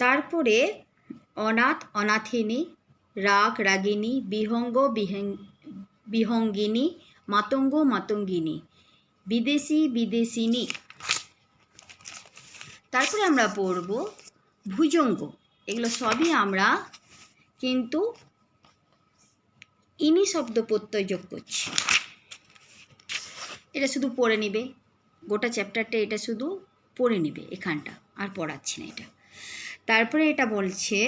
তারপরে অনাথ অনাথিনী, রাগ রাগিনী, বিহঙ্গ বিহঙ্গিনী, মাতঙ্গ মাতঙ্গিনী, বিদেশী বিদেশিনী। তারপরে আমরা পড়ব ভুজঙ্গ। এগুলো সবই আমরা কিন্তু ইনি শব্দ প্রত্যয় যোগ করছি। এটা শুধু পড়ে নিবে, গোটা চ্যাপ্টারটা এটা শুধু পড়ে নিবে, এখানটা আর পড়াচ্ছি না এটা। তারপরে এটা বলছে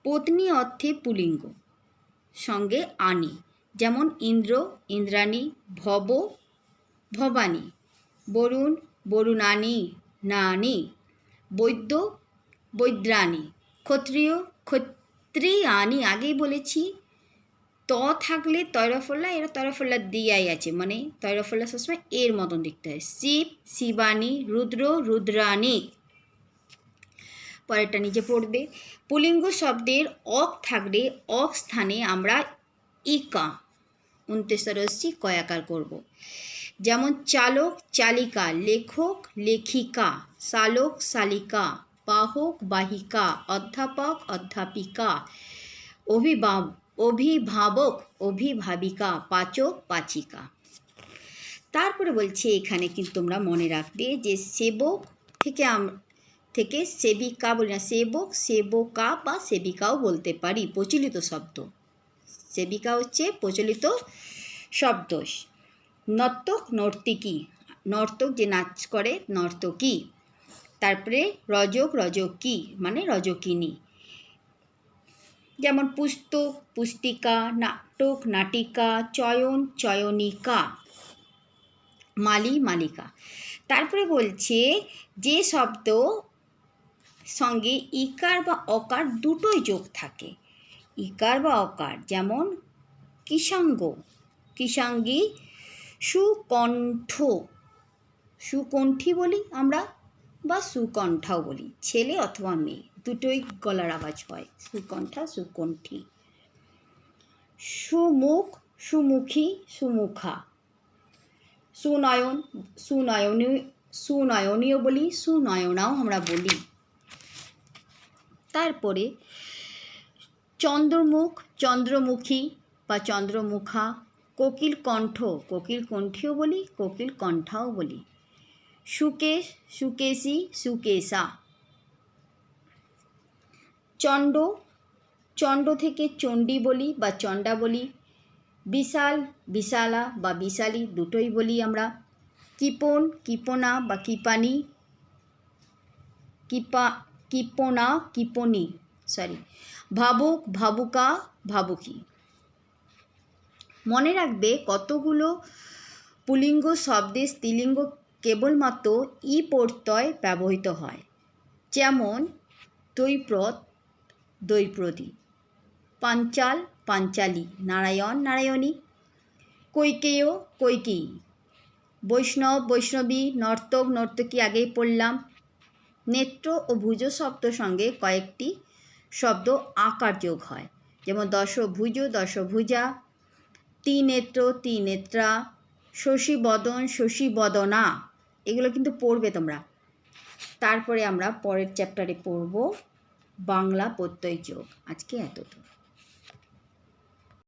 পত্নী অর্থে পুলিঙ্গ সঙ্গে আনি, যেমন ইন্দ্র ইন্দ্রাণী, ভব ভবানী, বরুণ বরুণানী নানী, বৈদ্য বৈদ্রাণী, ক্ষত্রিয় ক্ষত্রিয়ানি। আগেই বলেছি ত থাকলে তৈরফলা, এরা তৈরফলা দিয়াই আছে, মানে তৈরফলা সবসময় এর মতন দেখতে হয়। শিব শিবানী, রুদ্র রুদ্রাণী। পরেরটা নিচে পড়বে। পুলিঙ্গ শব্দের অক থাকলে অক স্থানে আমরা ইকা 29 কয়াকার করব। যেমন চালক চালিকা, লেখক লেখিকা, শালক শালিকা, বাহক বাহিকা, অধ্যাপক অধ্যাপিকা, অভিভাবক অভিভাবিকা, পাচক পাচিকা। তারপরে বলছি এখানে কিন্তু তোমরা মনে রাখবে যে সেবক থেকে সেবিকা বলি না, সেবক সেবকা বা সেবিকাও বলতে পারি, প্রচলিত শব্দ। সেবিকা হচ্ছে প্রচলিত শব্দ। নর্তক নর্তকী, নর্তক যে নাচ করে নর্তকী। তারপরে রজক রজকী মানে রজকিনী। যেমন পুস্তক পুস্তিকা, নাটক নাটিকা, চয়ন চয়নিকা, মালি মালিকা। তারপরে বলছে যে শব্দ সঙ্গে ইকার বা অকার দুটোই যোগ থাকে, ইকার বা অকার, যেমন কিষাঙ্গ কিষাঙ্গী, সুকণ্ঠ সুকণ্ঠী বলি আমরা, বা সুকণ্ঠাও বলি, ছেলে অথবা মেয়ে দুটোই গলার আওয়াজ হয়, সুকণ্ঠা সুকণ্ঠী। সুমুখ সুমুখী সুমুখা, সুনয়ন সুনয়নীয় বলি, সুনয়নাও আমরা বলি। তারপরে চন্দ্রমুখ চন্দ্রমুখী বা চন্দ্রমুখা, কোকিল কণ্ঠ কোকিল কণ্ঠীও বলি, কোকিল কণ্ঠাও বলি। সুকেশ সুকেশী সুকেশা। চণ্ড চণ্ড থেকে চণ্ডী বলি বা চণ্ডা বলি। বিশাল বিশালা বা বিশালী দুটোই বলি আমরা। কিপন কিপনা বা কিপানি, কিপনা কিপনি, ভাবুক ভাবুকা ভাবুকি। মনে রাখবে কতগুলো পুলিঙ্গ শব্দে স্ত্রীলিঙ্গ কেবলমাত্র ই প্রত্যয় ব্যবহৃত হয়। যেমন দৈপ্রত দৈপ্রদী, পাঞ্চাল পাঞ্চালী, নারায়ণ নারায়ণী, কৈকেয় কৈকেয়ী, বৈষ্ণব বৈষ্ণবী, নর্তক নর্তকী আগেই পড়লাম। নেত্র ও ভুজ শব্দ সঙ্গে কয়েকটি শব্দ আকার যোগ হয়, যেমন দশভুজ দশভুজা, ত্রিনেত্র ত্রিনেত্রা, শশীবদন শশীবদনা। এগুলো কিন্তু পড়বে তোমরা। তারপরে আমরা পরের চ্যাপ্টারে পড়ব বাংলা প্রত্যয় যোগ। আজকে এতটুকু।